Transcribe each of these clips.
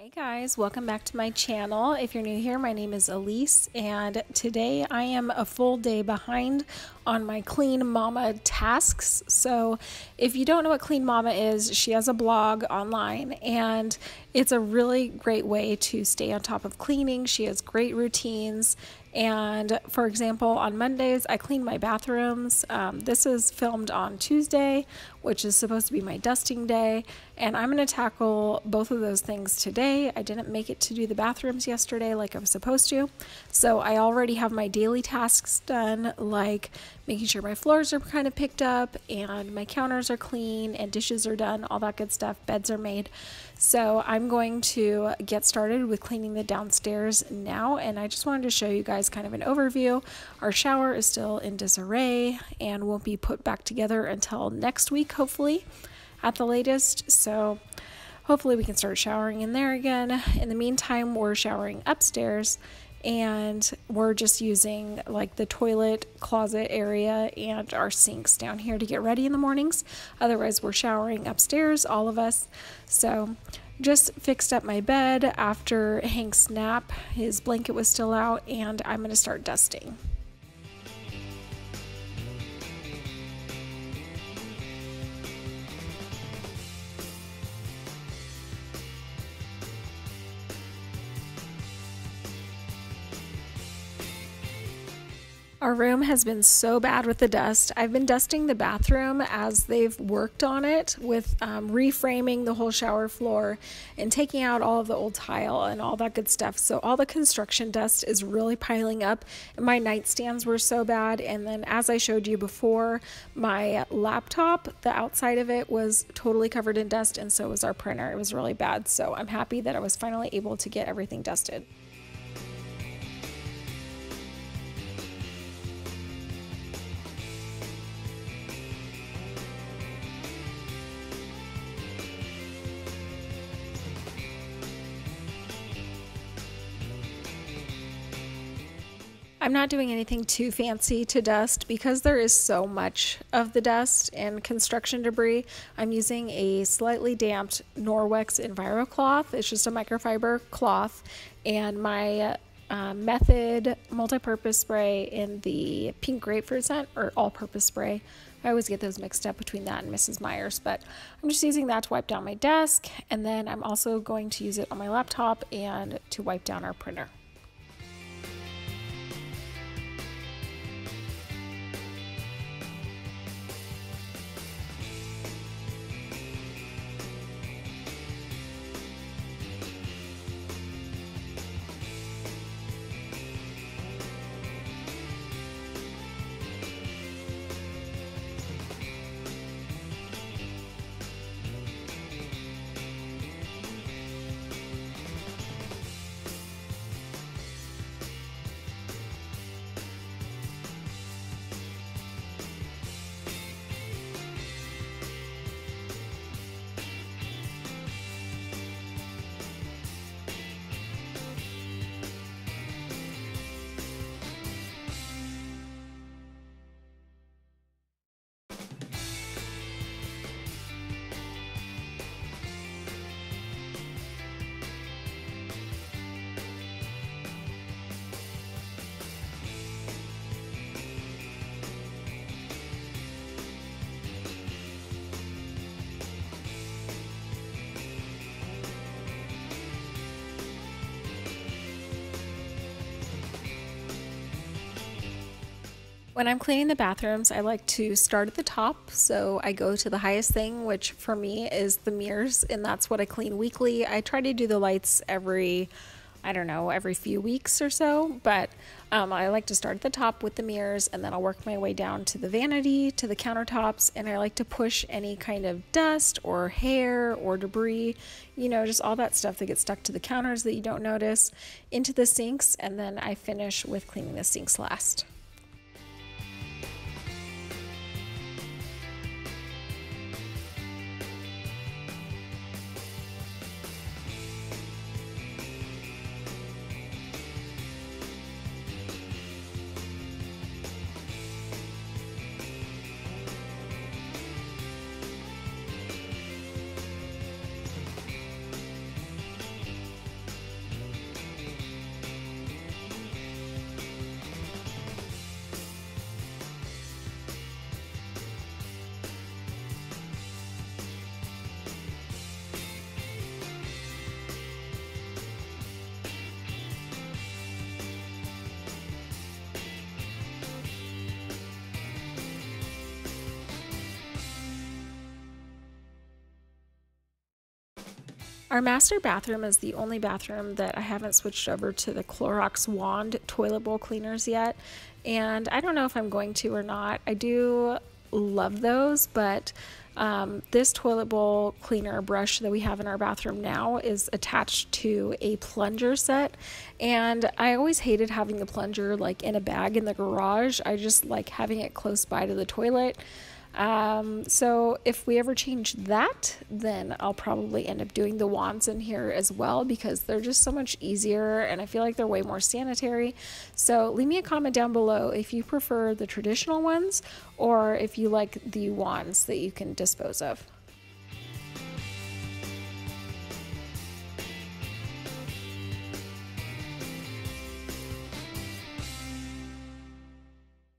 Hey guys, welcome back to my channel. If you're new here, my name is Elise, and today I am a full day behind on my Clean Mama tasks. So if you don't know what Clean Mama is, she has a blog online and it's a really great way to stay on top of cleaning. She has great routines. And for example, on Mondays, I clean my bathrooms. This is filmed on Tuesday, which is supposed to be my dusting day. And I'm going to tackle both of those things today. I didn't make it to do the bathrooms yesterday like I was supposed to. So I already have my daily tasks done, like making sure my floors are kind of picked up and my counters are clean and dishes are done, all that good stuff. Beds are made. So I'm going to get started with cleaning the downstairs now, and I just wanted to show you guys kind of an overview. Our shower is still in disarray and won't be put back together until next week, hopefully, at the latest. So hopefully we can start showering in there again. In the meantime, we're showering upstairs, and we're just using like the toilet closet area and our sinks down here to get ready in the mornings. Otherwise, we're showering upstairs, all of us. So just fixed up my bed after Hank's nap. His blanket was still out, and I'm going to start dusting. Our room has been so bad with the dust. I've been dusting the bathroom as they've worked on it with reframing the whole shower floor and taking out all of the old tile and all that good stuff. So all the construction dust is really piling up, and my nightstands were so bad. And then, as I showed you before, my laptop, the outside of it was totally covered in dust, and so was our printer. It was really bad. So I'm happy that I was finally able to get everything dusted. I'm not doing anything too fancy to dust because there is so much of the dust and construction debris. I'm using a slightly damped Norwex Enviro cloth. It's just a microfiber cloth, and my Method multi-purpose spray in the pink grapefruit scent, or all-purpose spray. I always get those mixed up between that and Mrs. Meyer's, but I'm just using that to wipe down my desk, and then I'm also going to use it on my laptop and to wipe down our printer. When I'm cleaning the bathrooms, I like to start at the top, so I go to the highest thing, which for me is the mirrors, and that's what I clean weekly. I try to do the lights every few weeks or so, but I like to start at the top with the mirrors, and then I'll work my way down to the vanity, to the countertops, and I like to push any kind of dust or hair or debris, you know, just all that stuff that gets stuck to the counters that you don't notice, into the sinks, and then I finish with cleaning the sinks last. Our master bathroom is the only bathroom that I haven't switched over to the Clorox wand toilet bowl cleaners yet, and I don't know if I'm going to or not. I do love those, but this toilet bowl cleaner brush that we have in our bathroom now is attached to a plunger set, and I always hated having the plunger like in a bag in the garage. I just like having it close by to the toilet. So if we ever change that, then I'll probably end up doing the wands in here as well, because they're just so much easier and I feel like they're way more sanitary. So leave me a comment down below if you prefer the traditional ones or if you like the wands that you can dispose of.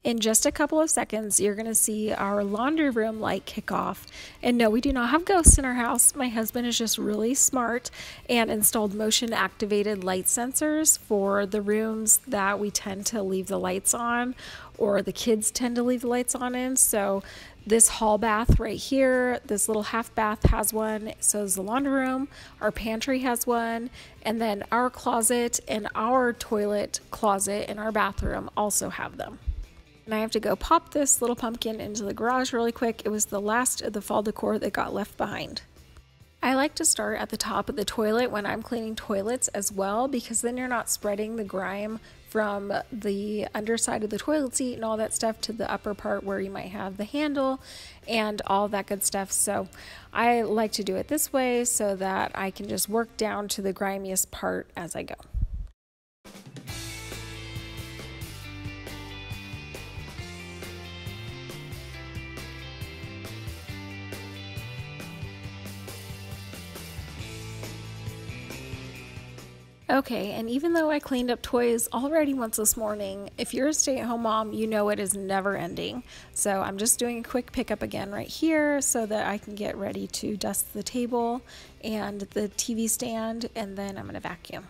In just a couple of seconds, you're going to see our laundry room light kick off. And no, we do not have ghosts in our house. My husband is just really smart and installed motion activated light sensors for the rooms that we tend to leave the lights on, or the kids tend to leave the lights on in. So this hall bath right here, this little half bath has one. So does the laundry room. Our pantry has one. And then our closet and our toilet closet in our bathroom also have them. And I have to go pop this little pumpkin into the garage really quick. It was the last of the fall decor that got left behind. I like to start at the top of the toilet when I'm cleaning toilets as well, because then you're not spreading the grime from the underside of the toilet seat and all that stuff to the upper part where you might have the handle and all that good stuff. So I like to do it this way so that I can just work down to the grimiest part as I go. Okay, and even though I cleaned up toys already once this morning, if you're a stay-at-home mom, you know it is never ending. So I'm just doing a quick pickup again right here so that I can get ready to dust the table and the TV stand, and then I'm going to vacuum.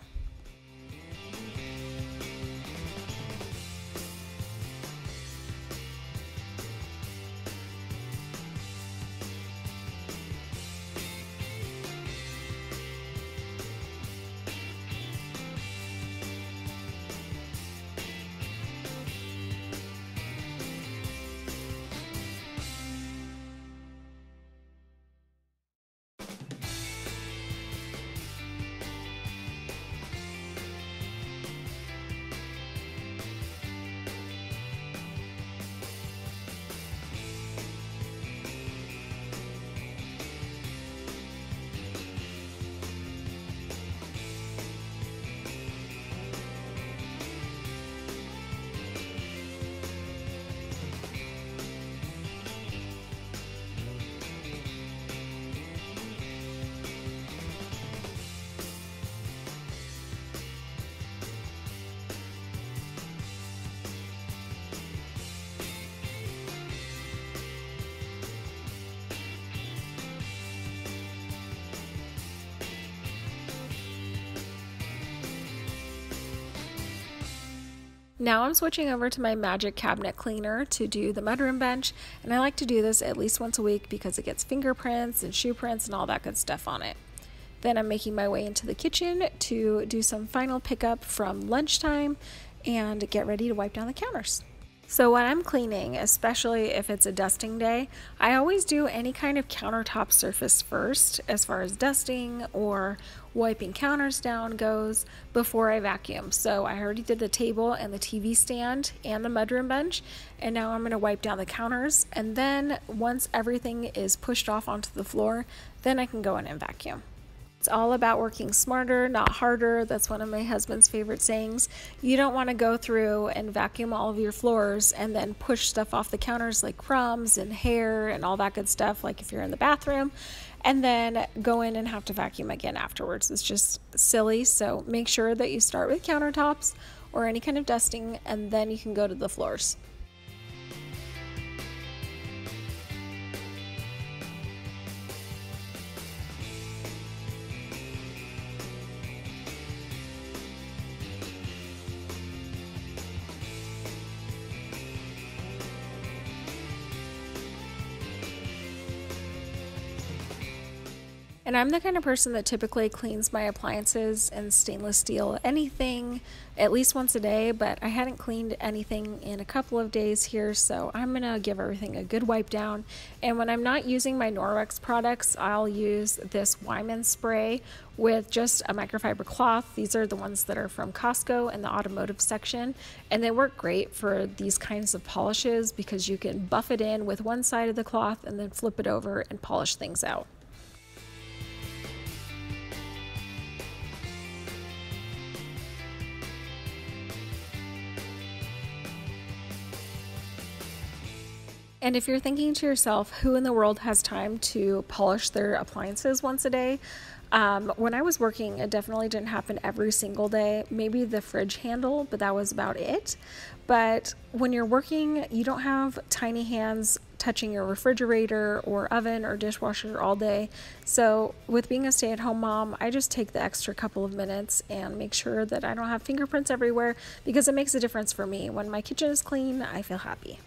Now I'm switching over to my magic cabinet cleaner to do the mudroom bench, and I like to do this at least once a week because it gets fingerprints and shoe prints and all that good stuff on it. Then I'm making my way into the kitchen to do some final pickup from lunchtime and get ready to wipe down the counters. So when I'm cleaning, especially if it's a dusting day, I always do any kind of countertop surface first, as far as dusting or wiping counters down goes, before I vacuum. So I already did the table and the TV stand and the mudroom bench, and now I'm going to wipe down the counters, and then once everything is pushed off onto the floor, then I can go in and vacuum. It's all about working smarter, not harder. That's one of my husband's favorite sayings. You don't want to go through and vacuum all of your floors and then push stuff off the counters like crumbs and hair and all that good stuff, like if you're in the bathroom, and then go in and have to vacuum again afterwards. It's just silly. So make sure that you start with countertops or any kind of dusting, and then you can go to the floors. And I'm the kind of person that typically cleans my appliances and stainless steel anything at least once a day, but I hadn't cleaned anything in a couple of days here, so I'm gonna give everything a good wipe down. And when I'm not using my Norwex products, I'll use this Wyman spray with just a microfiber cloth. These are the ones that are from Costco in the automotive section, and they work great for these kinds of polishes because you can buff it in with one side of the cloth and then flip it over and polish things out. And if you're thinking to yourself, who in the world has time to polish their appliances once a day? When I was working, it definitely didn't happen every single day. Maybe the fridge handle, but that was about it. But when you're working, you don't have tiny hands touching your refrigerator or oven or dishwasher all day. So with being a stay-at-home mom, I just take the extra couple of minutes and make sure that I don't have fingerprints everywhere, because it makes a difference for me. When my kitchen is clean, I feel happy.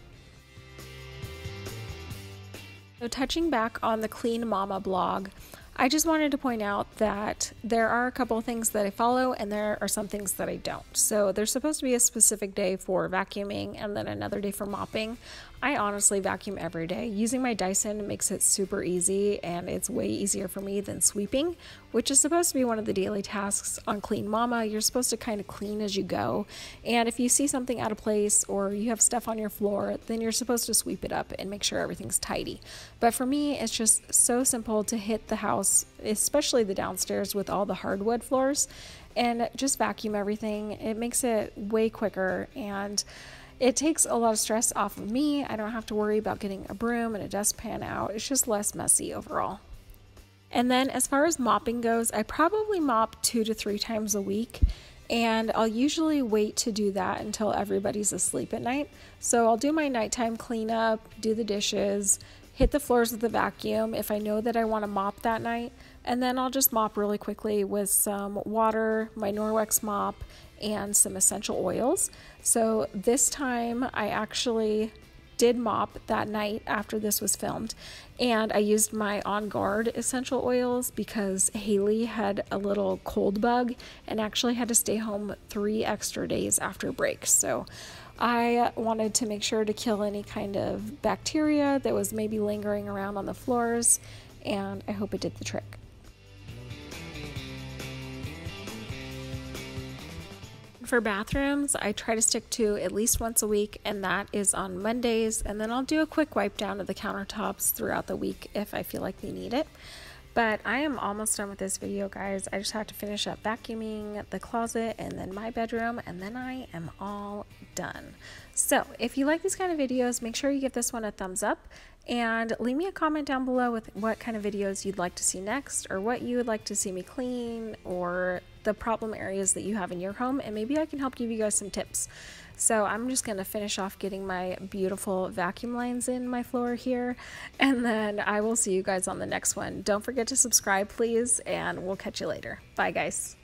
So touching back on the Clean Mama blog, I just wanted to point out that there are a couple of things that I follow and there are some things that I don't. So there's supposed to be a specific day for vacuuming and then another day for mopping. I honestly vacuum every day. Using my Dyson makes it super easy, and it's way easier for me than sweeping, which is supposed to be one of the daily tasks on Clean Mama. You're supposed to kind of clean as you go, and if you see something out of place or you have stuff on your floor, then you're supposed to sweep it up and make sure everything's tidy. But for me, it's just so simple to hit the house, especially the downstairs with all the hardwood floors, and just vacuum everything. It makes it way quicker, and it takes a lot of stress off of me. I don't have to worry about getting a broom and a dustpan out. It's just less messy overall. And then as far as mopping goes, I probably mop 2 to 3 times a week, and I'll usually wait to do that until everybody's asleep at night. So I'll do my nighttime cleanup, do the dishes, hit the floors with the vacuum if I know that I want to mop that night, and then I'll just mop really quickly with some water, my Norwex mop, and some essential oils. So this time I actually did mop that night after this was filmed, and I used my On Guard essential oils because Haley had a little cold bug and actually had to stay home 3 extra days after break. So I wanted to make sure to kill any kind of bacteria that was maybe lingering around on the floors, and I hope it did the trick. For bathrooms, I try to stick to at least once a week, and that is on Mondays, and then I'll do a quick wipe down of the countertops throughout the week if I feel like they need it. But I am almost done with this video, guys. I just have to finish up vacuuming the closet and then my bedroom, and then I am all done. So if you like these kind of videos, make sure you give this one a thumbs up, and leave me a comment down below with what kind of videos you'd like to see next, or what you would like to see me clean, or the problem areas that you have in your home, and maybe I can help give you guys some tips. So I'm just going to finish off getting my beautiful vacuum lines in my floor here, and then I will see you guys on the next one. Don't forget to subscribe, please, and we'll catch you later. Bye, guys.